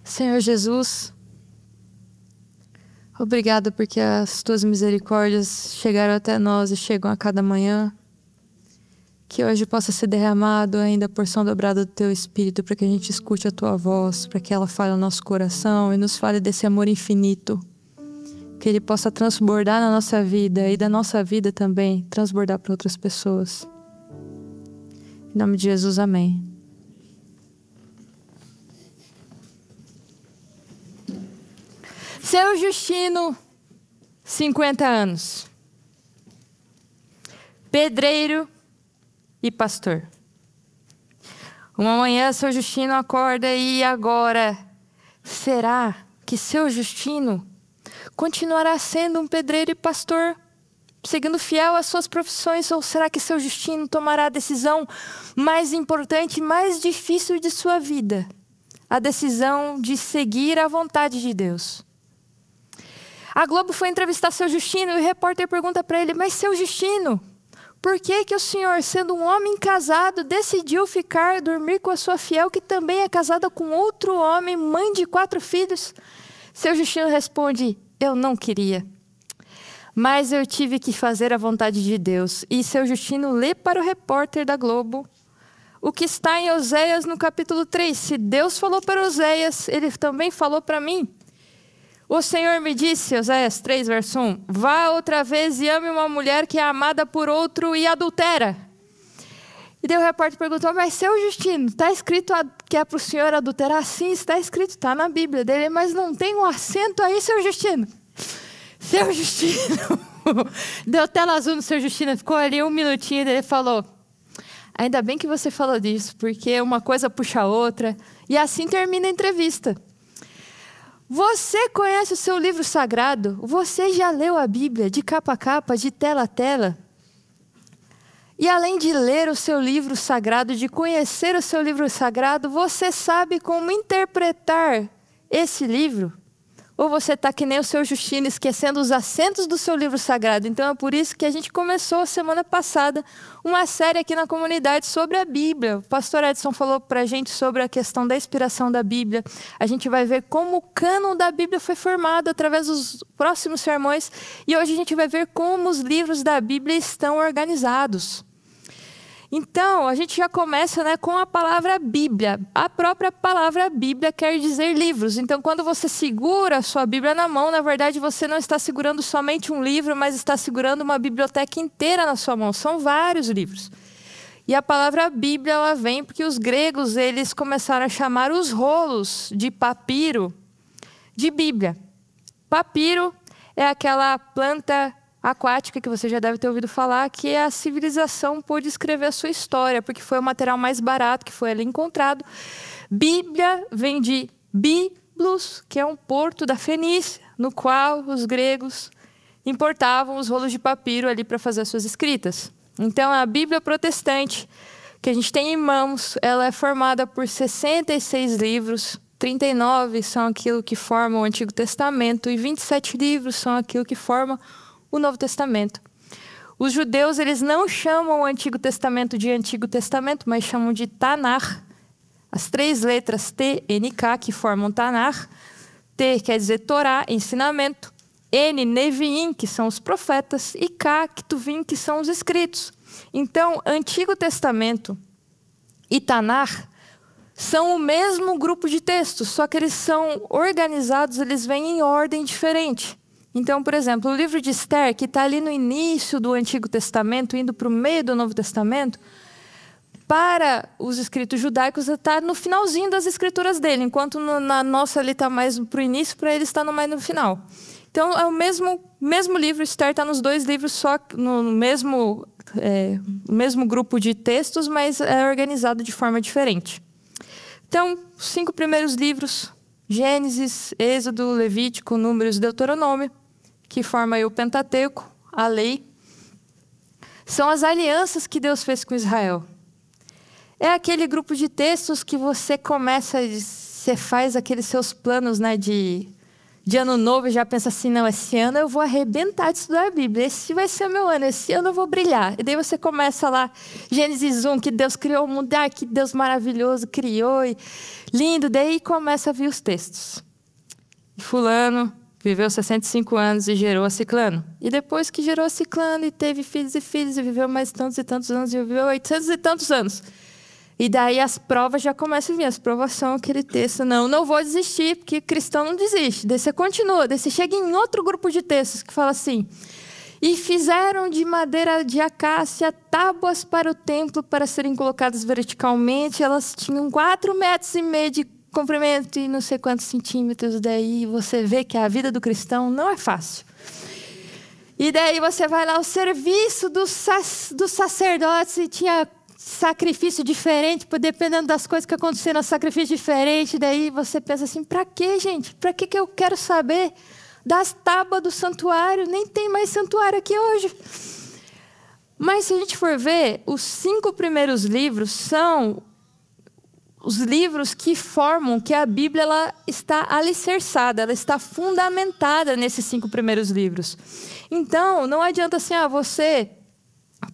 Senhor Jesus, obrigado porque as tuas misericórdias chegaram até nós e chegam a cada manhã. Que hoje possa ser derramado ainda a porção dobrada do teu Espírito para que a gente escute a tua voz, para que ela fale no nosso coração e nos fale desse amor infinito. Que ele possa transbordar na nossa vida e da nossa vida também, transbordar para outras pessoas. Em nome de Jesus, amém. Seu Justino, 50 anos. Pedreiro e pastor. Uma manhã, seu Justino acorda e agora, será que seu Justino continuará sendo um pedreiro e pastor, seguindo fiel às suas profissões, ou será que seu Justino tomará a decisão mais importante, mais difícil de sua vida? A decisão de seguir a vontade de Deus. A Globo foi entrevistar seu Justino e o repórter pergunta para ele: mas seu Justino, por que o senhor, sendo um homem casado, decidiu dormir com a sua fiel, que também é casada com outro homem, mãe de 4 filhos? Seu Justino responde: eu não queria, mas eu tive que fazer a vontade de Deus. E seu Justino lê para o repórter da Globo o que está em Oséias no capítulo 3. Se Deus falou para Oséias, ele também falou para mim. O Senhor me disse, Oséias 3, verso 1, vá outra vez e ame uma mulher que é amada por outro e adultera. E daí o repórter perguntou: mas seu Justino, está escrito que é para o senhor adulterar? Sim, está escrito, está na Bíblia dele, mas não tem um acento aí, seu Justino. Seu Justino, deu tela azul no seu Justino, ficou ali um minutinho e ele falou: ainda bem que você falou disso, porque uma coisa puxa a outra. E assim termina a entrevista. Você conhece o seu livro sagrado? Você já leu a Bíblia de capa a capa, de tela a tela? E além de ler o seu livro sagrado, de conhecer o seu livro sagrado, você sabe como interpretar esse livro? Ou você está que nem o seu Justino, esquecendo os acentos do seu livro sagrado? Então é por isso que a gente começou semana passada uma série aqui na comunidade sobre a Bíblia. O pastor Edson falou para a gente sobre a questão da inspiração da Bíblia. A gente vai ver como o cânon da Bíblia foi formado através dos próximos sermões. E hoje a gente vai ver como os livros da Bíblia estão organizados. Então, a gente já começa, com a palavra Bíblia. A própria palavra Bíblia quer dizer livros. Então, quando você segura a sua Bíblia na mão, na verdade, você não está segurando somente um livro, mas está segurando uma biblioteca inteira na sua mão. São vários livros. E a palavra Bíblia, ela vem porque os gregos, eles começaram a chamar os rolos de papiro de Bíblia. Papiro é aquela planta aquática, que você já deve ter ouvido falar, que a civilização pôde escrever a sua história, porque foi o material mais barato que foi ali encontrado. Bíblia vem de Biblos, que é um porto da Fenícia, no qual os gregos importavam os rolos de papiro ali para fazer as suas escritas. Então, a Bíblia protestante, que a gente tem em mãos, ela é formada por 66 livros, 39 são aquilo que forma o Antigo Testamento e 27 livros são aquilo que forma o Novo Testamento. Os judeus, eles não chamam o Antigo Testamento de Antigo Testamento, mas chamam de Tanar. As 3 letras T, N, K, que formam Tanar. T quer dizer Torá, ensinamento. N, Neviim, que são os profetas. E K, Ketuvim, que são os escritos. Então, Antigo Testamento e Tanar são o mesmo grupo de textos, só que eles são organizados, eles vêm em ordem diferente. Então, por exemplo, o livro de Esther, que está ali no início do Antigo Testamento, indo para o meio do Novo Testamento, para os escritos judaicos está no finalzinho das escrituras dele, enquanto na nossa ele está mais para o início, para ele está mais no final. Então, é o mesmo livro, Esther está nos 2 livros, só no mesmo grupo de textos, mas é organizado de forma diferente. Então, os 5 primeiros livros, Gênesis, Êxodo, Levítico, Números e Deuteronômio, que forma aí o Pentateuco, a lei, são as alianças que Deus fez com Israel. É aquele grupo de textos que você faz aqueles seus planos, de de ano novo, já pensa assim, não, esse ano eu vou arrebentar de estudar a Bíblia, esse vai ser o meu ano, esse ano eu vou brilhar. E daí você começa lá, Gênesis 1, que Deus criou o mundo, que Deus maravilhoso criou, e lindo, daí começa a vir os textos. Fulano viveu 65 anos e gerou a Ciclano. E depois que gerou a Ciclano e teve filhos, e viveu mais tantos e tantos anos, e viveu 800 e tantos anos. E daí as provas já começam a vir. As provas são aquele texto, não vou desistir, porque cristão não desiste. Daí você continua, daí você chega em outro grupo de textos que fala assim: e fizeram de madeira de acácia tábuas para o templo para serem colocadas verticalmente. Elas tinham 4,5 metros de comprimento e não sei quantos centímetros. Daí você vê que a vida do cristão não é fácil. E daí você vai lá, o serviço dos sacerdotes, e tinha sacrifício diferente, dependendo das coisas que aconteceram, sacrifício diferente. Daí você pensa assim, para quê, gente? Para que eu quero saber das tábuas do santuário? Nem tem mais santuário aqui hoje. Mas se a gente for ver, os 5 primeiros livros são os livros que formam que a Bíblia ela está alicerçada, ela está fundamentada nesses 5 primeiros livros. Então, não adianta assim, você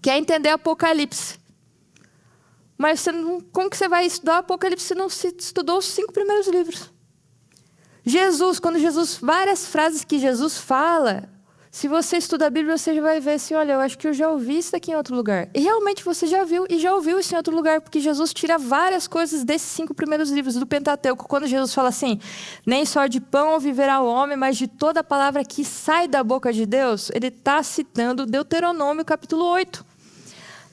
quer entender Apocalipse, mas como que você vai estudar Apocalipse se não se estudou os 5 primeiros livros? Várias frases que Jesus fala, se você estuda a Bíblia, você já vai ver assim, olha, eu acho que eu já ouvi isso aqui em outro lugar. E realmente você já viu, e já ouviu isso em outro lugar, porque Jesus tira várias coisas desses 5 primeiros livros do Pentateuco. Quando Jesus fala assim, nem só de pão viverá o homem, mas de toda a palavra que sai da boca de Deus, ele está citando Deuteronômio capítulo 8.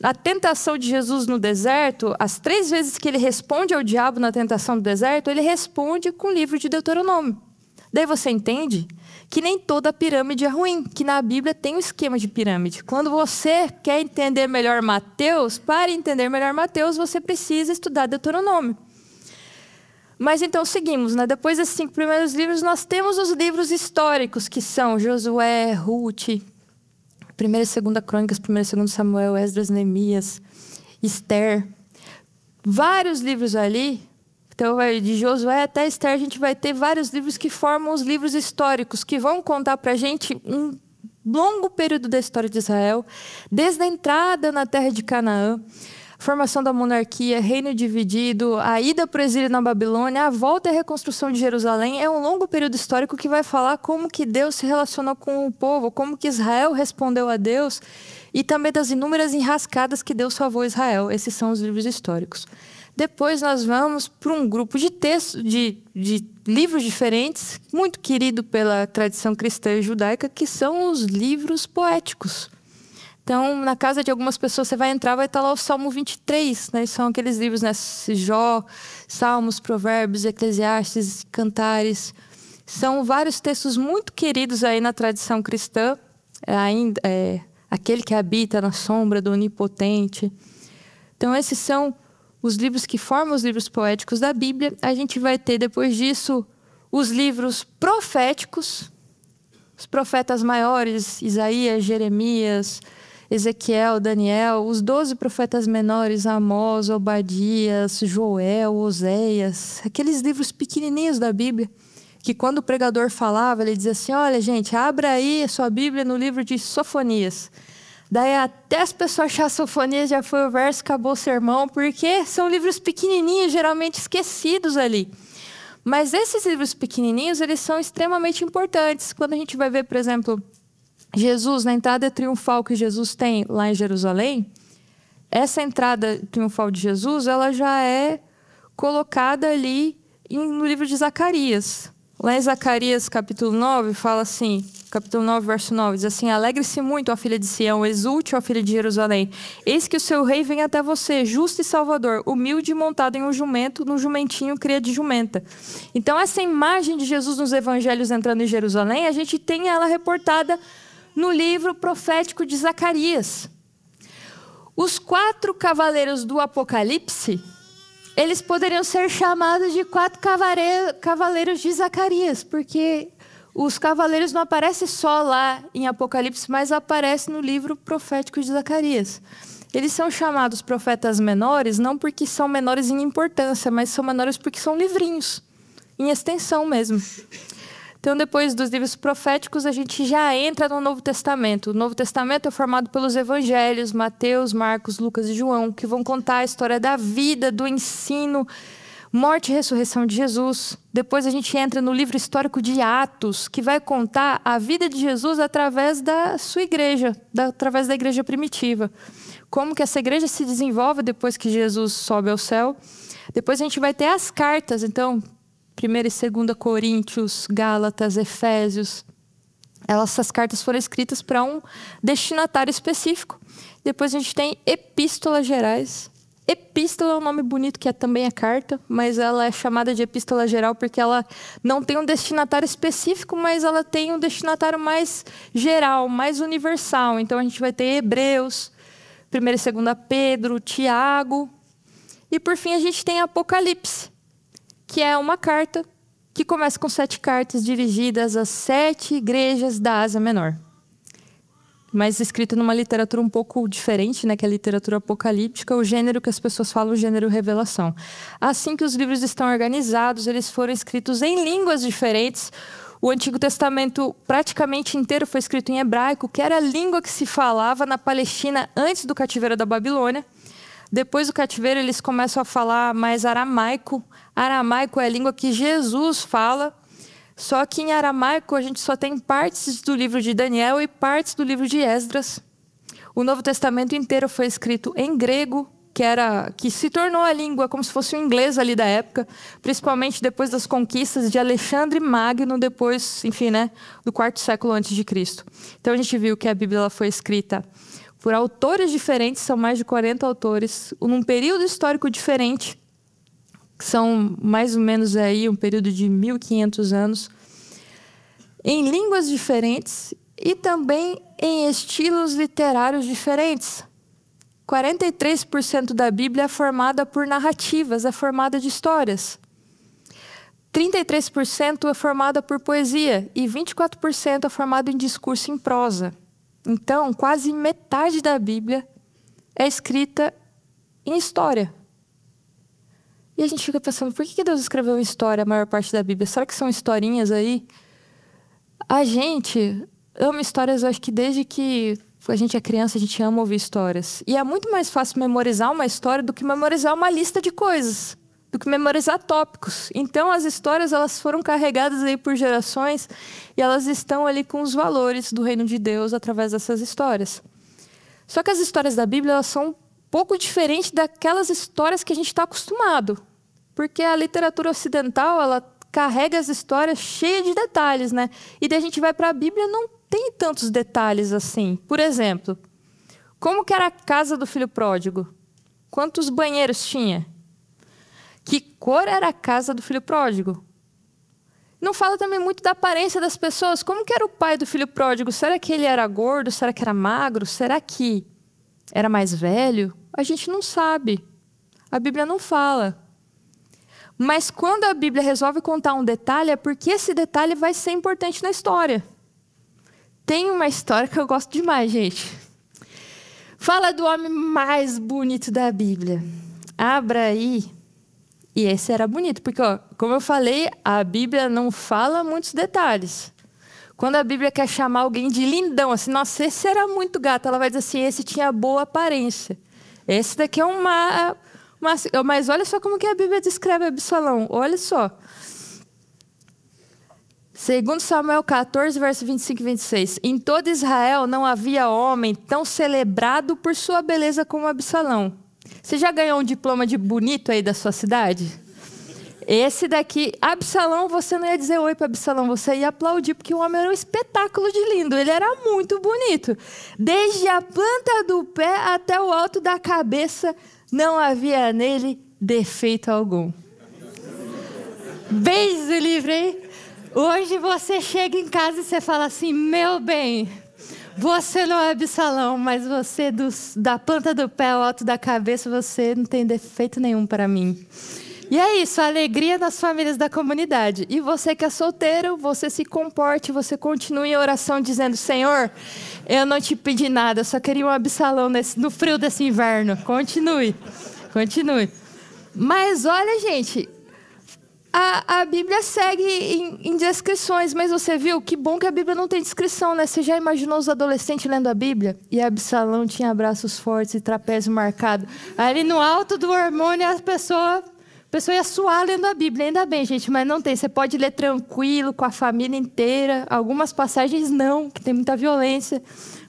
A tentação de Jesus no deserto, as 3 vezes que ele responde ao diabo na tentação do deserto, ele responde com o livro de Deuteronômio. Daí você entende que nem toda pirâmide é ruim, que na Bíblia tem um esquema de pirâmide. Quando você quer entender melhor Mateus, para entender melhor Mateus, você precisa estudar Deuteronômio. Mas então seguimos, né? Depois desses 5 primeiros livros, nós temos os livros históricos, que são Josué, Ruth, 1ª e 2ª Crônicas, 1ª e 2ª Samuel, Esdras, Neemias, Esther. Vários livros ali. Então, de Josué até Esther, a gente vai ter vários livros que formam os livros históricos, que vão contar para a gente um longo período da história de Israel, desde a entrada na terra de Canaã, a formação da monarquia, reino dividido, a ida para o exílio na Babilônia, a volta e a reconstrução de Jerusalém. É um longo período histórico que vai falar como que Deus se relacionou com o povo, como que Israel respondeu a Deus, e também das inúmeras enrascadas que Deus salvou Israel. Esses são os livros históricos. Depois nós vamos para um grupo de textos, de livros diferentes, muito querido pela tradição cristã e judaica, que são os livros poéticos. Então, na casa de algumas pessoas, você vai entrar, vai estar lá o Salmo 23, né? São aqueles livros, né? Jó, Salmos, Provérbios, Eclesiastes, Cantares. São vários textos muito queridos aí na tradição cristã. Aquele que habita na sombra do Onipotente. Então, esses são os livros que formam os livros poéticos da Bíblia. A gente vai ter, depois disso, os livros proféticos. Os profetas maiores, Isaías, Jeremias, Ezequiel, Daniel, os 12 profetas menores, Amós, Obadias, Joel, Oséias, aqueles livros pequenininhos da Bíblia, que quando o pregador falava, ele dizia assim, olha gente, abra aí a sua Bíblia no livro de Sofonias. Daí até as pessoas acharem Sofonias, já foi o verso, acabou o sermão, porque são livros pequenininhos, geralmente esquecidos ali. Mas esses livros pequenininhos, eles são extremamente importantes. Quando a gente vai ver, por exemplo, Jesus, na entrada triunfal que Jesus tem lá em Jerusalém, essa entrada triunfal de Jesus, ela já é colocada ali no livro de Zacarias. Lá em Zacarias, capítulo 9, fala assim, capítulo 9, verso 9, diz assim, alegre-se muito, ó filha de Sião, exulte, ó filha de Jerusalém. Eis que o seu rei vem até você, justo e salvador, humilde e montado em um jumento, no jumentinho cria de jumenta. Então, essa imagem de Jesus nos evangelhos entrando em Jerusalém, a gente tem ela reportada no livro profético de Zacarias. Os 4 cavaleiros do Apocalipse, eles poderiam ser chamados de 4 cavaleiros de Zacarias, porque os cavaleiros não aparecem só lá em Apocalipse, mas aparecem no livro profético de Zacarias. Eles são chamados profetas menores, não porque são menores em importância, mas são menores porque são livrinhos, em extensão mesmo. Então, depois dos livros proféticos, a gente já entra no Novo Testamento. O Novo Testamento é formado pelos evangelhos, Mateus, Marcos, Lucas e João, que vão contar a história da vida, do ensino, morte e ressurreição de Jesus. Depois a gente entra no livro histórico de Atos, que vai contar a vida de Jesus através da sua igreja, através da igreja primitiva. Como que essa igreja se desenvolve depois que Jesus sobe ao céu. Depois a gente vai ter as cartas, então, 1ª e 2ª Coríntios, Gálatas, Efésios. Essas cartas foram escritas para um destinatário específico. Depois a gente tem epístolas gerais. Epístola é um nome bonito, que também é carta, mas ela é chamada de epístola geral porque ela não tem um destinatário específico, mas ela tem um destinatário mais geral, mais universal. Então a gente vai ter Hebreus, 1ª e 2ª Pedro, Tiago. E por fim a gente tem Apocalipse, que é uma carta que começa com 7 cartas dirigidas às 7 igrejas da Ásia Menor. Mas escrita numa literatura um pouco diferente, né, que é a literatura apocalíptica, o gênero que as pessoas falam, o gênero revelação. Assim que os livros estão organizados, eles foram escritos em línguas diferentes. O Antigo Testamento praticamente inteiro foi escrito em hebraico, que era a língua que se falava na Palestina antes do cativeiro da Babilônia. Depois do cativeiro, eles começam a falar mais aramaico. Aramaico é a língua que Jesus fala. Só que em aramaico a gente só tem partes do livro de Daniel e partes do livro de Esdras. O Novo Testamento inteiro foi escrito em grego, que se tornou a língua como se fosse o inglês ali da época, principalmente depois das conquistas de Alexandre Magno, depois, enfim, né, do 4º século antes de Cristo. Então a gente viu que a Bíblia ela foi escrita por autores diferentes, são mais de 40 autores, num período histórico diferente, que são mais ou menos aí um período de 1500 anos, em línguas diferentes e também em estilos literários diferentes. 43% da Bíblia é formada por narrativas, é formada de histórias. 33% é formada por poesia e 24% é formada em discurso em prosa. Então, quase metade da Bíblia é escrita em história. E a gente fica pensando, por que Deus escreveu em história a maior parte da Bíblia? Será que são historinhas aí? A gente ama histórias, eu acho que desde que a gente é criança, a gente ama ouvir histórias. E é muito mais fácil memorizar uma história do que memorizar uma lista de coisas, do que memorizar tópicos. Então, as histórias elas foram carregadas aí por gerações e elas estão ali com os valores do reino de Deus através dessas histórias. Só que as histórias da Bíblia elas são um pouco diferentes daquelas histórias que a gente está acostumado. Porque a literatura ocidental, ela carrega as histórias cheias de detalhes, né? E daí a gente vai para a Bíblia, não tem tantos detalhes assim. Por exemplo, como que era a casa do filho pródigo? Quantos banheiros tinha? Que cor era a casa do filho pródigo? Não fala também muito da aparência das pessoas. Como que era o pai do filho pródigo? Será que ele era gordo? Será que era magro? Será que era mais velho? A gente não sabe. A Bíblia não fala. Mas quando a Bíblia resolve contar um detalhe, é porque esse detalhe vai ser importante na história. Tem uma história que eu gosto demais, gente. Fala do homem mais bonito da Bíblia. Abra aí. E esse era bonito, porque, ó, como eu falei, a Bíblia não fala muitos detalhes. Quando a Bíblia quer chamar alguém de lindão, assim, nossa, esse era muito gato, ela vai dizer assim, esse tinha boa aparência. Esse daqui é mas olha só como que a Bíblia descreve Absalão. Olha só. 2 Samuel 14, verso 25 e 26. Em todo Israel não havia homem tão celebrado por sua beleza como Absalão. Você já ganhou um diploma de bonito aí da sua cidade? Esse daqui, Absalão, você não ia dizer oi para Absalão, você ia aplaudir, porque o homem era um espetáculo de lindo, ele era muito bonito. Desde a planta do pé até o alto da cabeça, não havia nele defeito algum. Beijo livre, hein? Hoje você chega em casa e você fala assim, meu bem, você não é Absalão, mas você da planta do pé ao alto da cabeça, você não tem defeito nenhum para mim. E é isso, a alegria das famílias da comunidade. E você que é solteiro, você se comporte, você continue em oração dizendo, Senhor, eu não te pedi nada, eu só queria um Absalão no frio desse inverno. Continue. Mas olha, gente, A Bíblia segue em descrições, mas você viu? Que bom que a Bíblia não tem descrição, né? Você já imaginou os adolescentes lendo a Bíblia? E Absalão tinha braços fortes e trapézio marcado. Ali no alto do hormônio, a pessoa ia suar lendo a Bíblia. Ainda bem, gente, mas não tem. Você pode ler tranquilo, com a família inteira. Algumas passagens não, que tem muita violência.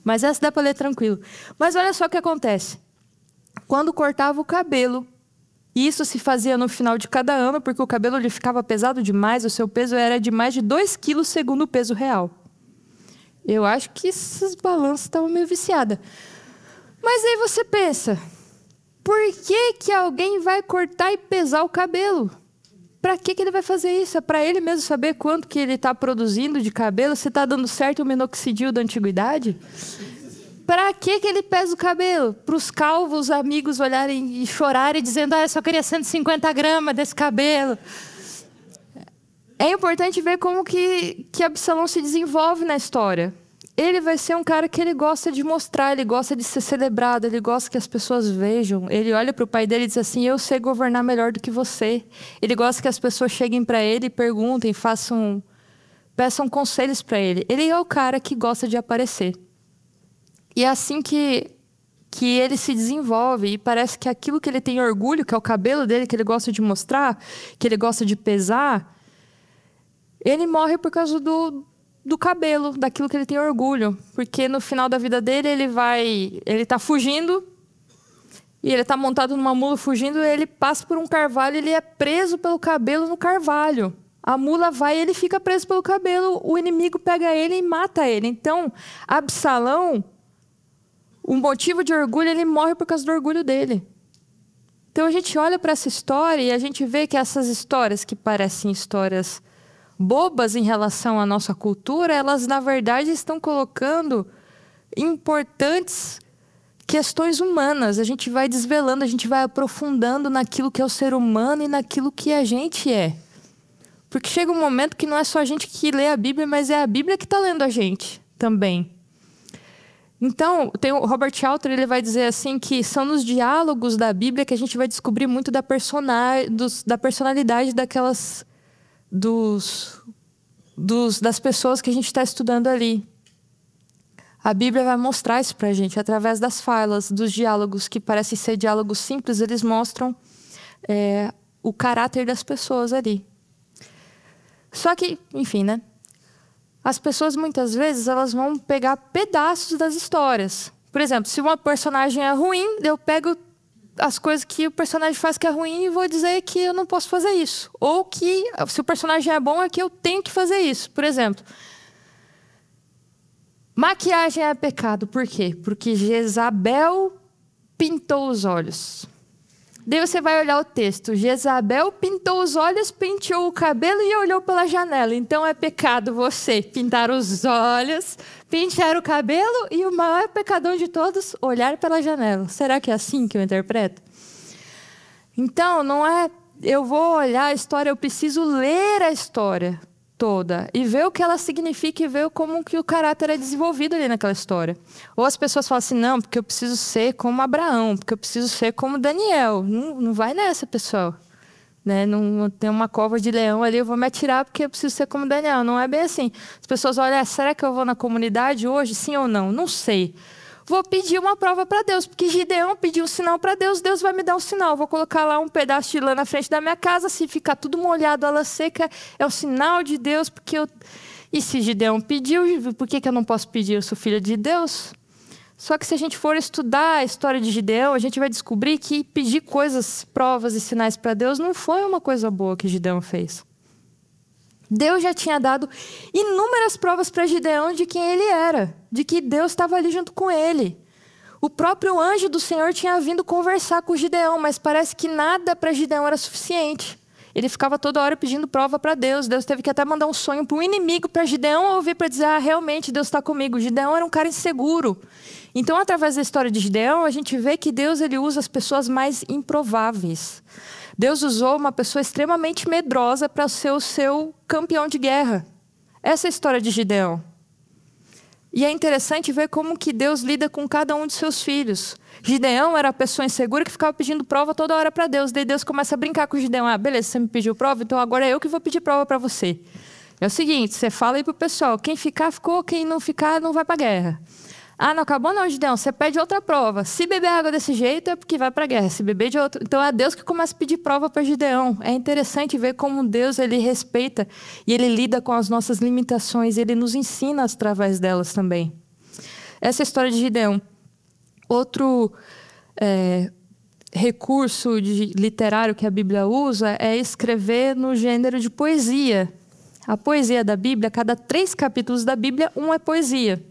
Mas essa dá para ler tranquilo. Mas olha só o que acontece. Quando cortava o cabelo, isso se fazia no final de cada ano, porque o cabelo lhe ficava pesado demais, o seu peso era de mais de 2 quilos segundo o peso real. Eu acho que essas balanças estavam meio viciadas. Mas aí você pensa, por que alguém vai cortar e pesar o cabelo? Para que ele vai fazer isso? É para ele mesmo saber quanto que ele está produzindo de cabelo? Se está dando certo o minoxidil da antiguidade? Para que ele pesa o cabelo? Para os calvos amigos olharem e chorarem, dizendo: eu só queria 150 gramas desse cabelo. É importante ver como que Absalão se desenvolve na história. Ele vai ser um cara que ele gosta de mostrar, ele gosta de ser celebrado, ele gosta que as pessoas vejam. Ele olha para o pai dele e diz assim: eu sei governar melhor do que você. Ele gosta que as pessoas cheguem para ele e perguntem, peçam conselhos para ele. Ele é o cara que gosta de aparecer. E é assim que ele se desenvolve, e parece que aquilo que ele tem orgulho, que é o cabelo dele, que ele gosta de mostrar, que ele gosta de pesar, ele morre por causa do cabelo, daquilo que ele tem orgulho. Porque no final da vida dele, ele está fugindo, e ele está montado numa mula fugindo, e ele passa por um carvalho, ele é preso pelo cabelo no carvalho. A mula vai e ele fica preso pelo cabelo, o inimigo pega ele e mata ele. Então, Absalão, o motivo de orgulho, ele morre por causa do orgulho dele. Então a gente olha para essa história e a gente vê que essas histórias que parecem histórias bobas em relação à nossa cultura, elas na verdade estão colocando importantes questões humanas. A gente vai desvelando, a gente vai aprofundando naquilo que é o ser humano e naquilo que a gente é. Porque chega um momento que não é só a gente que lê a Bíblia, mas é a Bíblia que está lendo a gente também. Então, tem o Robert Alter, ele vai dizer assim que são nos diálogos da Bíblia que a gente vai descobrir muito da personalidade das pessoas que a gente está estudando ali. A Bíblia vai mostrar isso para a gente através das falas, dos diálogos que parecem ser diálogos simples, eles mostram o caráter das pessoas ali. Só que, enfim, né? As pessoas, muitas vezes, elas vão pegar pedaços das histórias. Por exemplo, se uma personagem é ruim, eu pego as coisas que o personagem faz que é ruim e vou dizer que eu não posso fazer isso. Ou que, se o personagem é bom, é que eu tenho que fazer isso. Por exemplo, maquiagem é pecado. Por quê? Porque Jezabel pintou os olhos. Daí você vai olhar o texto. Jezabel pintou os olhos, penteou o cabelo e olhou pela janela. Então é pecado você pintar os olhos, pentear o cabelo e o maior pecador de todos, olhar pela janela. Será que é assim que eu interpreto? Então, não é... Eu vou olhar a história, eu preciso ler a história toda e ver o que ela significa e ver como que o caráter é desenvolvido ali naquela história. Ou as pessoas falam assim: não, porque eu preciso ser como Abraão, porque eu preciso ser como Daniel. Não vai nessa, pessoal. Né? Não tem uma cova de leão ali, eu vou me atirar porque eu preciso ser como Daniel. Não é bem assim. As pessoas olham: será que eu vou na comunidade hoje? Sim ou não? Não sei. Vou pedir uma prova para Deus, porque Gideão pediu um sinal para Deus, Deus vai me dar um sinal. Vou colocar lá um pedaço de lã na frente da minha casa, se ficar tudo molhado, a lã seca, é o sinal de Deus, porque eu... E se Gideão pediu, por que eu não posso pedir? Eu sou filha de Deus. Só que se a gente for estudar a história de Gideão, a gente vai descobrir que pedir coisas, provas e sinais para Deus não foi uma coisa boa que Gideão fez. Deus já tinha dado inúmeras provas para Gideão de quem ele era, de que Deus estava ali junto com ele. O próprio anjo do Senhor tinha vindo conversar com Gideão, mas parece que nada para Gideão era suficiente. Ele ficava toda hora pedindo prova para Deus. Deus teve que até mandar um sonho para um inimigo para Gideão ouvir, para dizer: realmente Deus está comigo. Gideão era um cara inseguro. Então, através da história de Gideão, a gente vê que Deus ele usa as pessoas mais improváveis. Deus usou uma pessoa extremamente medrosa para ser o seu campeão de guerra. Essa é a história de Gideão. E é interessante ver como que Deus lida com cada um de seus filhos. Gideão era a pessoa insegura que ficava pedindo prova toda hora para Deus. Daí Deus começa a brincar com Gideão. Ah, beleza, você me pediu prova, então agora é eu que vou pedir prova para você. É o seguinte, você fala aí pro pessoal, quem ficar, ficou, quem não ficar, não vai para a guerra. Ah, não acabou não, Gideão, você pede outra prova. Se beber água desse jeito é porque vai para a guerra. Se beber de outro... Então é Deus que começa a pedir prova para Gideão. É interessante ver como Deus ele respeita e ele lida com as nossas limitações. Ele nos ensina através delas também. Essa é a história de Gideão. Outro recurso literário que a Bíblia usa é escrever no gênero de poesia. A poesia da Bíblia, cada 3 capítulos da Bíblia, um é poesia.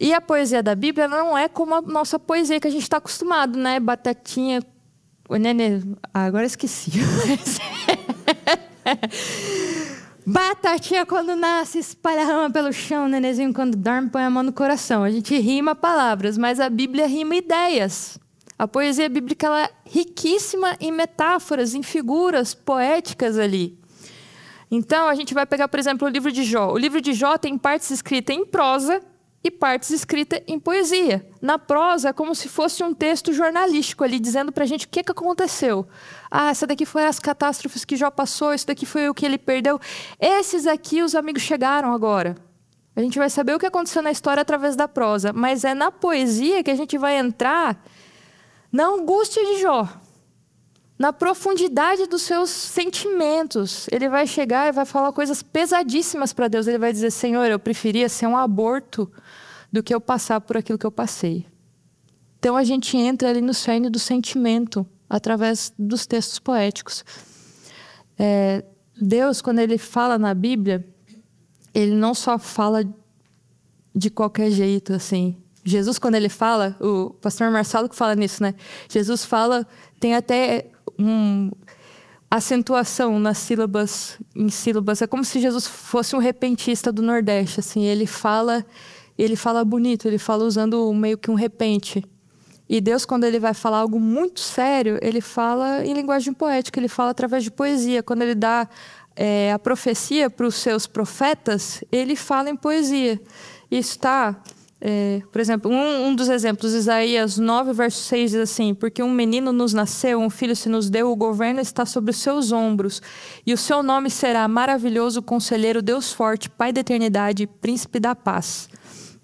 E a poesia da Bíblia não é como a nossa poesia que a gente está acostumado, né? Batatinha... agora esqueci. Batatinha quando nasce, espalha a rama pelo chão, nenenzinho quando dorme, põe a mão no coração. A gente rima palavras, mas a Bíblia rima ideias. A poesia bíblica ela é riquíssima em metáforas, em figuras poéticas ali. Então, a gente vai pegar, por exemplo, o livro de Jó. O livro de Jó tem partes escritas em prosa e partes escritas em poesia. Na prosa, é como se fosse um texto jornalístico ali, dizendo para a gente o que aconteceu. Ah, essa daqui foi as catástrofes que Jó passou, isso daqui foi o que ele perdeu. Esses aqui, os amigos chegaram agora. A gente vai saber o que aconteceu na história através da prosa, mas é na poesia que a gente vai entrar na angústia de Jó, na profundidade dos seus sentimentos. Ele vai chegar e vai falar coisas pesadíssimas para Deus. Ele vai dizer, Senhor, eu preferia ser um aborto do que eu passar por aquilo que eu passei. Então a gente entra ali no cerne do sentimento, através dos textos poéticos. Deus, quando ele fala na Bíblia, ele não só fala de qualquer jeito, assim. Jesus, quando ele fala, o pastor Marcelo que fala nisso, né? Jesus fala, tem até acentuação nas sílabas, em sílabas. É como se Jesus fosse um repentista do Nordeste, assim. Ele fala bonito, ele fala usando meio que um repente. E Deus, quando ele vai falar algo muito sério, ele fala em linguagem poética, ele fala através de poesia. Quando ele dá a profecia para os seus profetas, ele fala em poesia. Isso está... por exemplo, um dos exemplos, Isaías 9, verso 6, diz assim, porque um menino nos nasceu, um filho se nos deu, o governo está sobre os seus ombros, e o seu nome será maravilhoso, conselheiro, Deus forte, Pai da eternidade, príncipe da paz.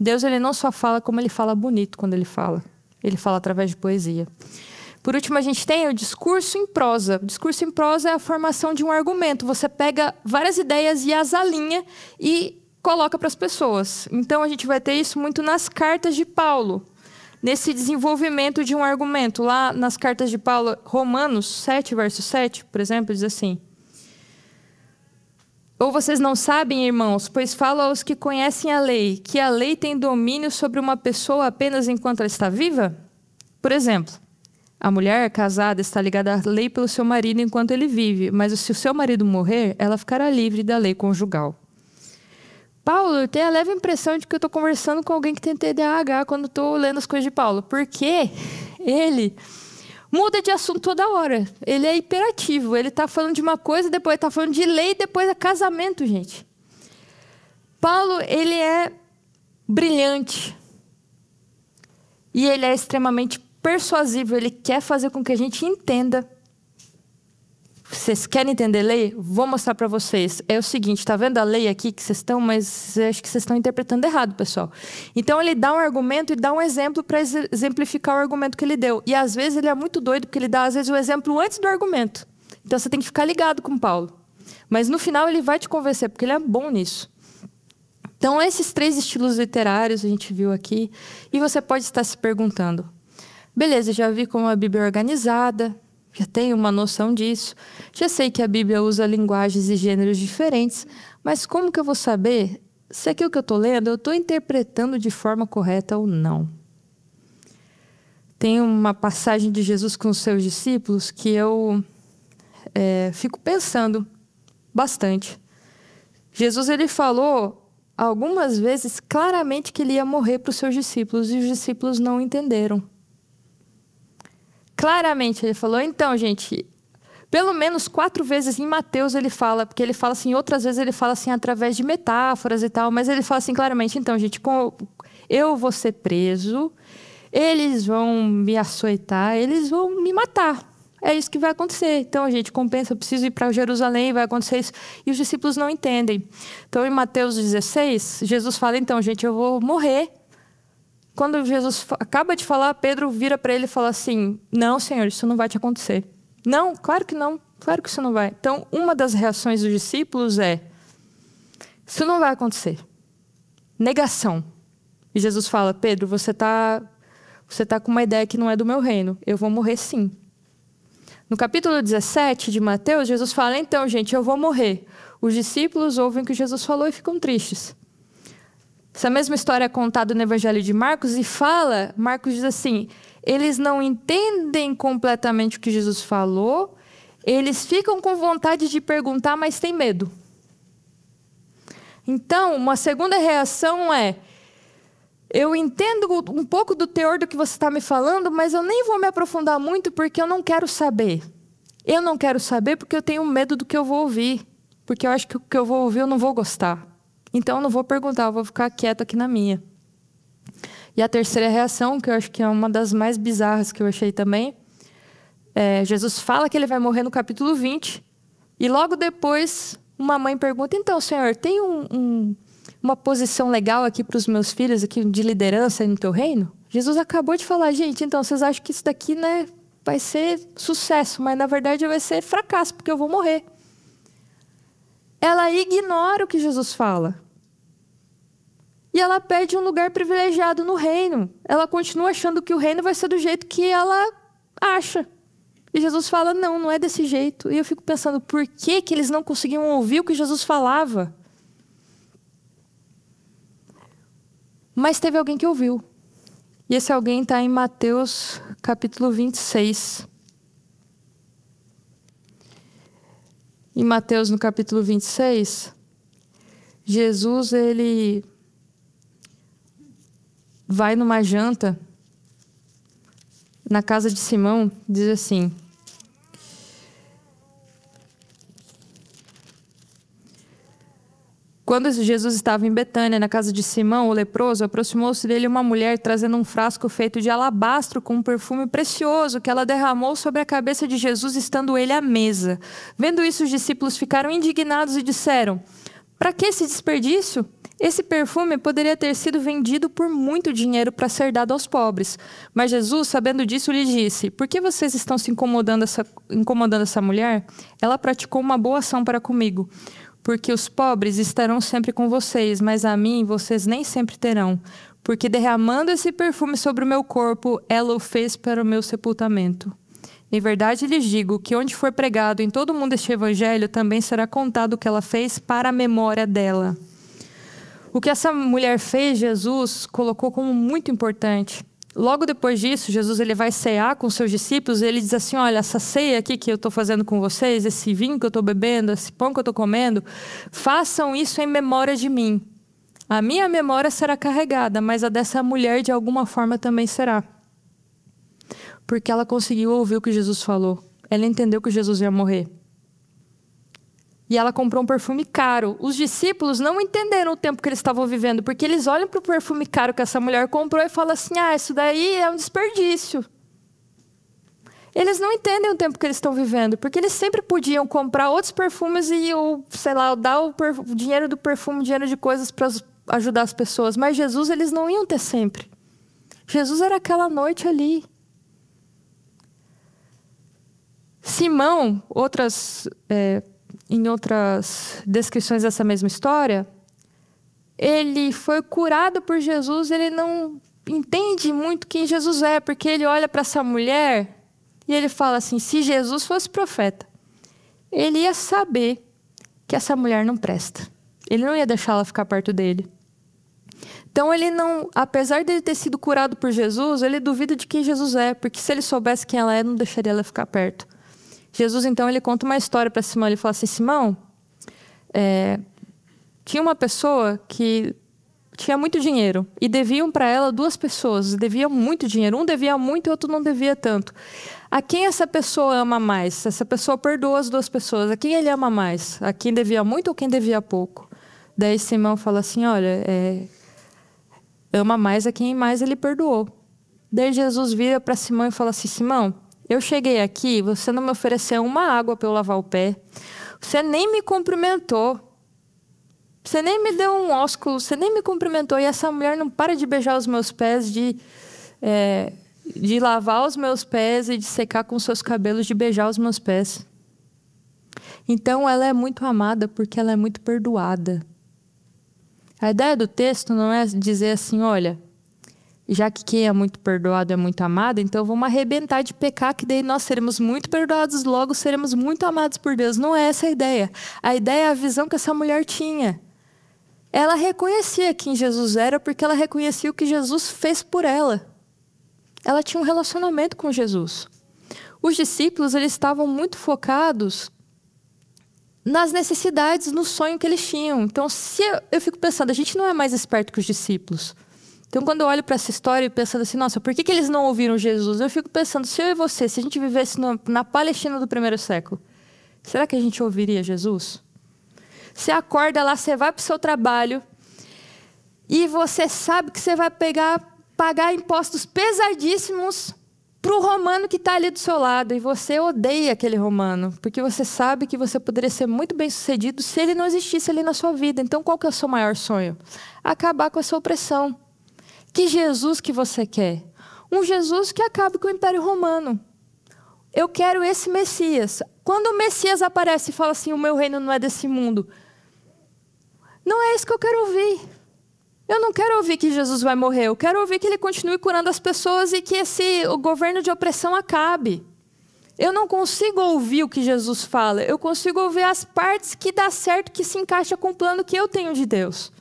Deus, ele não só fala como ele fala bonito quando ele fala através de poesia. Por último, a gente tem o discurso em prosa. O discurso em prosa é a formação de um argumento. Você pega várias ideias e as alinha e coloca para as pessoas. Então, a gente vai ter isso muito nas cartas de Paulo, nesse desenvolvimento de um argumento. Lá nas cartas de Paulo, Romanos 7, verso 7, por exemplo, diz assim, ou vocês não sabem, irmãos, pois falo aos que conhecem a lei, que a lei tem domínio sobre uma pessoa apenas enquanto ela está viva? Por exemplo, a mulher casada está ligada à lei pelo seu marido enquanto ele vive, mas se o seu marido morrer, ela ficará livre da lei conjugal. Paulo tem a leve impressão de que eu estou conversando com alguém que tem TDAH quando estou lendo as coisas de Paulo, porque ele muda de assunto toda hora. Ele é hiperativo, ele está falando de uma coisa, depois está falando de lei, depois é casamento, gente. Paulo, ele é brilhante e ele é extremamente persuasivo, ele quer fazer com que a gente entenda. Vocês querem entender lei? Vou mostrar para vocês. É o seguinte, está vendo a lei aqui que vocês estão, mas acho que vocês estão interpretando errado, pessoal. Então, ele dá um argumento e dá um exemplo para exemplificar o argumento que ele deu. E, às vezes, ele é muito doido, porque ele dá, às vezes, o exemplo antes do argumento. Então, você tem que ficar ligado com Paulo. Mas, no final, ele vai te convencer, porque ele é bom nisso. Então, esses 3 estilos literários a gente viu aqui. E você pode estar se perguntando, beleza, já vi como a Bíblia é organizada, já tenho uma noção disso, já sei que a Bíblia usa linguagens e gêneros diferentes, mas como que eu vou saber se aquilo que eu estou lendo eu estou interpretando de forma correta ou não? Tem uma passagem de Jesus com os seus discípulos que eu fico pensando bastante. Jesus ele falou algumas vezes claramente que ele ia morrer para os seus discípulos e os discípulos não entenderam. Claramente ele falou, então, gente, Pelo menos 4 vezes em Mateus ele fala, porque ele fala assim, outras vezes ele fala assim através de metáforas e tal, mas ele fala assim claramente, então, gente, eu vou ser preso, eles vão me açoitar, eles vão me matar. É isso que vai acontecer. Então, gente, compensa, eu preciso ir para Jerusalém, vai acontecer isso. E os discípulos não entendem. Então, em Mateus 16, Jesus fala, então, gente, eu vou morrer. Quando Jesus acaba de falar, Pedro vira para ele e fala assim, não, Senhor, isso não vai te acontecer. Não, claro que não, claro que isso não vai. Então, uma das reações dos discípulos é, isso não vai acontecer. Negação. E Jesus fala, Pedro, você tá com uma ideia que não é do meu reino. Eu vou morrer sim. No capítulo 17 de Mateus, Jesus fala, então, gente, eu vou morrer. Os discípulos ouvem o que Jesus falou e ficam tristes. Essa mesma história é contada no Evangelho de Marcos e Marcos diz assim, eles não entendem completamente o que Jesus falou, eles ficam com vontade de perguntar, mas têm medo. Então, uma segunda reação é, eu entendo um pouco do teor do que você está me falando, mas eu nem vou me aprofundar muito porque eu não quero saber. Eu não quero saber porque eu tenho medo do que eu vou ouvir. Porque eu acho que o que eu vou ouvir eu não vou gostar. Então eu não vou perguntar, eu vou ficar quieto aqui na minha. E a terceira reação, que eu acho que é uma das mais bizarras que eu achei também, Jesus fala que ele vai morrer no capítulo 20. E logo depois, uma mãe pergunta, então, Senhor, tem uma posição legal aqui para os meus filhos, aqui de liderança no teu reino? Jesus acabou de falar, gente, então vocês acham que isso daqui, né, vai ser sucesso, mas na verdade vai ser fracasso, porque eu vou morrer. Ela ignora o que Jesus fala. E ela pede um lugar privilegiado no reino. Ela continua achando que o reino vai ser do jeito que ela acha. E Jesus fala, não, não é desse jeito. E eu fico pensando, por que eles não conseguiam ouvir o que Jesus falava? Mas teve alguém que ouviu. E esse alguém está em Mateus capítulo 26. Em Mateus, no capítulo 26, Jesus, ele vai numa janta na casa de Simão, diz assim, quando Jesus estava em Betânia, na casa de Simão, o leproso, aproximou-se dele uma mulher trazendo um frasco feito de alabastro com um perfume precioso que ela derramou sobre a cabeça de Jesus, estando ele à mesa. Vendo isso, os discípulos ficaram indignados e disseram, para que esse desperdício? Esse perfume poderia ter sido vendido por muito dinheiro para ser dado aos pobres. Mas Jesus, sabendo disso, lhe disse, por que vocês estão se incomodando essa mulher? Ela praticou uma boa ação para comigo. Porque os pobres estarão sempre com vocês, mas a mim vocês nem sempre terão. Porque derramando esse perfume sobre o meu corpo, ela o fez para o meu sepultamento. Em verdade lhes digo que onde for pregado em todo mundo este evangelho, também será contado o que ela fez para a memória dela. O que essa mulher fez, Jesus colocou como muito importante. Logo depois disso, Jesus ele vai cear com seus discípulos e ele diz assim, olha, essa ceia aqui que eu estou fazendo com vocês, esse vinho que eu estou bebendo, esse pão que eu estou comendo, façam isso em memória de mim. A minha memória será carregada, mas a dessa mulher de alguma forma também será. Porque ela conseguiu ouvir o que Jesus falou. Ela entendeu que Jesus ia morrer. E ela comprou um perfume caro. Os discípulos não entenderam o tempo que eles estavam vivendo, porque eles olham para o perfume caro que essa mulher comprou e falam assim, isso daí é um desperdício. Eles não entendem o tempo que eles estão vivendo, porque eles sempre podiam comprar outros perfumes dar o dinheiro do perfume, dinheiro de coisas para ajudar as pessoas. Mas Jesus, eles não iam ter sempre. Jesus era aquela noite ali. Simão, em outras descrições dessa mesma história, ele foi curado por Jesus, ele não entende muito quem Jesus é, porque ele olha para essa mulher e ele fala assim, se Jesus fosse profeta, ele ia saber que essa mulher não presta. Ele não ia deixar ela ficar perto dele. Então ele não, apesar de ele ter sido curado por Jesus, ele duvida de quem Jesus é, porque se ele soubesse quem ela é, não deixaria ela ficar perto. Jesus, então, ele conta uma história para Simão. Ele fala assim, Simão, tinha uma pessoa que tinha muito dinheiro e deviam para ela 2 pessoas. Deviam muito dinheiro. Um devia muito e o outro não devia tanto. A quem essa pessoa ama mais? Essa pessoa perdoou as duas pessoas. A quem ele ama mais? A quem devia muito ou quem devia pouco? Daí Simão fala assim, olha, ama mais a quem mais ele perdoou. Daí Jesus vira para Simão e fala assim, Simão, eu cheguei aqui, você não me ofereceu uma água para eu lavar o pé. Você nem me cumprimentou. Você nem me deu um ósculo, você nem me cumprimentou. E essa mulher não para de beijar os meus pés, de lavar os meus pés e de secar com seus cabelos, de beijar os meus pés. Então, ela é muito amada porque ela é muito perdoada. A ideia do texto não é dizer assim, olha, já que quem é muito perdoado é muito amado, então vamos arrebentar de pecar, que daí nós seremos muito perdoados, logo seremos muito amados por Deus. Não é essa a ideia. A ideia é a visão que essa mulher tinha. Ela reconhecia quem Jesus era porque ela reconhecia o que Jesus fez por ela. Ela tinha um relacionamento com Jesus. Os discípulos, eles estavam muito focados nas necessidades, no sonho que eles tinham. Então, se eu fico pensando, a gente não é mais esperto que os discípulos. Então, quando eu olho para essa história e pensando assim, nossa, por que eles não ouviram Jesus? Eu fico pensando, se eu e você, se a gente vivesse na Palestina do primeiro século, será que a gente ouviria Jesus? Você acorda lá, você vai para o seu trabalho e você sabe que você vai pagar impostos pesadíssimos para o romano que está ali do seu lado. E você odeia aquele romano, porque você sabe que você poderia ser muito bem sucedido se ele não existisse ali na sua vida. Então, qual que é o seu maior sonho? Acabar com essa opressão. Que Jesus que você quer? Um Jesus que acabe com o Império Romano. Eu quero esse Messias. Quando o Messias aparece e fala assim, o meu reino não é desse mundo, não é isso que eu quero ouvir. Eu não quero ouvir que Jesus vai morrer. Eu quero ouvir que ele continue curando as pessoas e que o governo de opressão acabe. Eu não consigo ouvir o que Jesus fala. Eu consigo ouvir as partes que dá certo, que se encaixa com o plano que eu tenho de Deus.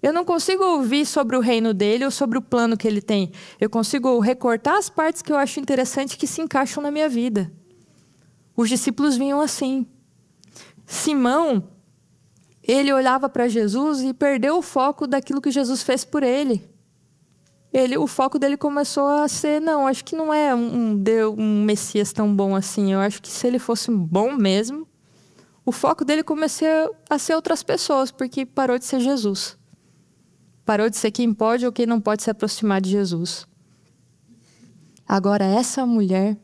Eu não consigo ouvir sobre o reino dele ou sobre o plano que ele tem. Eu consigo recortar as partes que eu acho interessantes que se encaixam na minha vida. Os discípulos vinham assim. Simão, ele olhava para Jesus e perdeu o foco daquilo que Jesus fez por ele. O foco dele começou a ser, não, acho que não é um Messias tão bom assim. Eu acho que se ele fosse bom mesmo, o foco dele começou a ser outras pessoas, porque parou de ser Jesus. Parou de ser quem pode ou quem não pode se aproximar de Jesus. Agora, essa mulher,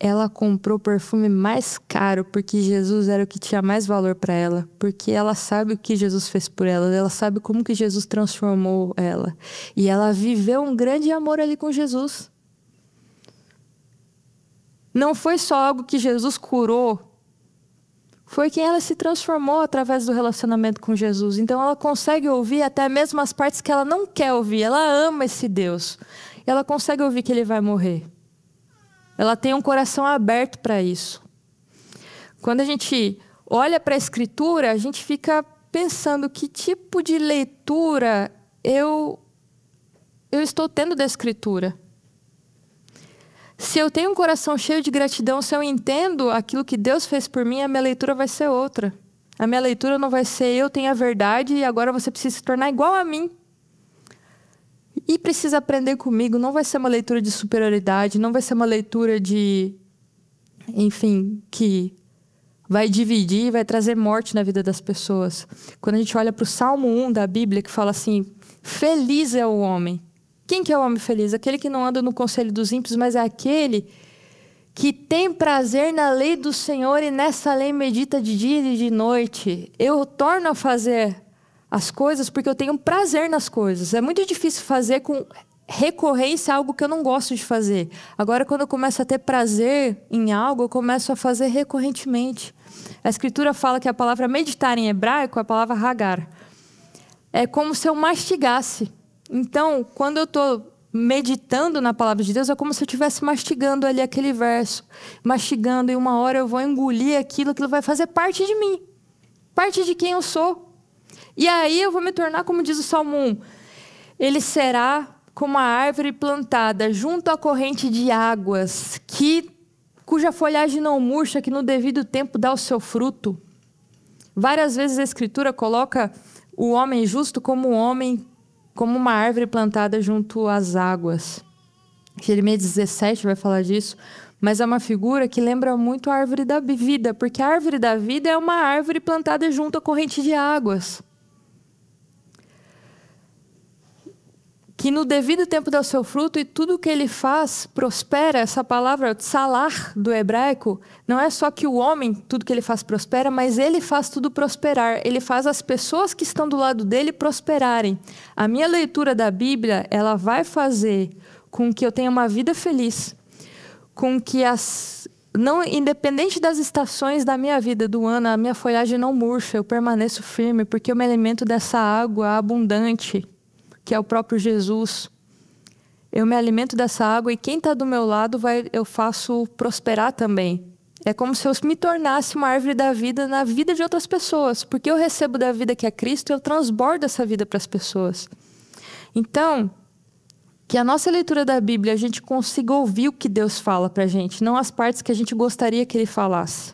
ela comprou o perfume mais caro porque Jesus era o que tinha mais valor para ela. Porque ela sabe o que Jesus fez por ela. Ela sabe como que Jesus transformou ela. E ela viveu um grande amor ali com Jesus. Não foi só algo que Jesus curou. Foi quem ela se transformou através do relacionamento com Jesus. Então ela consegue ouvir até mesmo as partes que ela não quer ouvir. Ela ama esse Deus. Ela consegue ouvir que ele vai morrer. Ela tem um coração aberto para isso. Quando a gente olha para a Escritura, a gente fica pensando que tipo de leitura eu estou tendo da Escritura. Se eu tenho um coração cheio de gratidão, se eu entendo aquilo que Deus fez por mim, a minha leitura vai ser outra. A minha leitura não vai ser eu tenho a verdade e agora você precisa se tornar igual a mim. E precisa aprender comigo. Não vai ser uma leitura de superioridade, não vai ser uma leitura de, enfim, que vai dividir, vai trazer morte na vida das pessoas. Quando a gente olha para o Salmo 1 da Bíblia, que fala assim, feliz é o homem. Quem que é o homem feliz? Aquele que não anda no conselho dos ímpios, mas é aquele que tem prazer na lei do Senhor e nessa lei medita de dia e de noite. Eu torno a fazer as coisas porque eu tenho prazer nas coisas. É muito difícil fazer com recorrência algo que eu não gosto de fazer. Agora, quando eu começo a ter prazer em algo, eu começo a fazer recorrentemente. A Escritura fala que a palavra meditar em hebraico é a palavra hagar. É como se eu mastigasse. Então, quando eu estou meditando na palavra de Deus, é como se eu estivesse mastigando ali aquele verso. Mastigando, e uma hora eu vou engolir aquilo vai fazer parte de mim. Parte de quem eu sou. E aí eu vou me tornar, como diz o Salmo 1, ele será como a árvore plantada junto à corrente de águas, cuja folhagem não murcha, que no devido tempo dá o seu fruto. Várias vezes a Escritura coloca o homem justo como uma árvore plantada junto às águas. Jeremias 17 vai falar disso, mas é uma figura que lembra muito a árvore da vida, porque a árvore da vida é uma árvore plantada junto à corrente de águas, que no devido tempo dá o seu fruto e tudo que ele faz prospera. Essa palavra tsalar do hebraico não é só que o homem, tudo que ele faz prospera, mas ele faz tudo prosperar. Ele faz as pessoas que estão do lado dele prosperarem. A minha leitura da Bíblia, ela vai fazer com que eu tenha uma vida feliz, com que independente das estações da minha vida, do ano, a minha folhagem não murcha, eu permaneço firme, porque eu me alimento dessa água abundante, que é o próprio Jesus. Eu me alimento dessa água e quem está do meu lado eu faço prosperar também. É como se eu me tornasse uma árvore da vida na vida de outras pessoas, porque eu recebo da vida que é Cristo e eu transbordo essa vida para as pessoas. Então, que a nossa leitura da Bíblia a gente consiga ouvir o que Deus fala para a gente, não as partes que a gente gostaria que Ele falasse.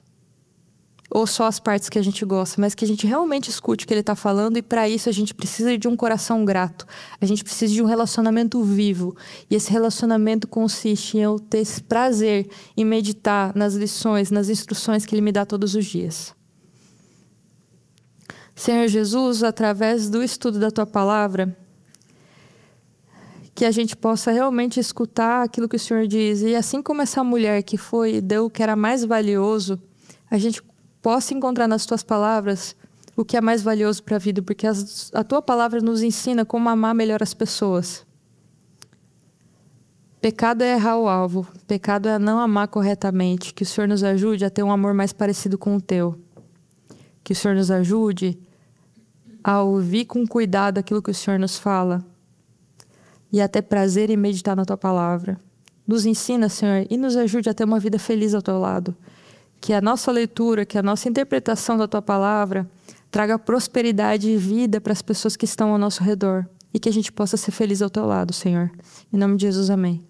Ou só as partes que a gente gosta, mas que a gente realmente escute o que Ele está falando, e para isso a gente precisa de um coração grato. A gente precisa de um relacionamento vivo. E esse relacionamento consiste em eu ter esse prazer em meditar nas lições, nas instruções que Ele me dá todos os dias. Senhor Jesus, através do estudo da Tua Palavra, que a gente possa realmente escutar aquilo que o Senhor diz. E assim como essa mulher que foi e deu o que era mais valioso, a gente possa encontrar nas Tuas palavras o que é mais valioso para a vida, porque a Tua palavra nos ensina como amar melhor as pessoas. Pecado é errar o alvo, pecado é não amar corretamente. Que o Senhor nos ajude a ter um amor mais parecido com o Teu. Que o Senhor nos ajude a ouvir com cuidado aquilo que o Senhor nos fala e a ter prazer em meditar na Tua palavra. Nos ensina, Senhor, e nos ajude a ter uma vida feliz ao Teu lado. Que a nossa leitura, que a nossa interpretação da Tua palavra traga prosperidade e vida para as pessoas que estão ao nosso redor. E que a gente possa ser feliz ao Teu lado, Senhor. Em nome de Jesus, amém.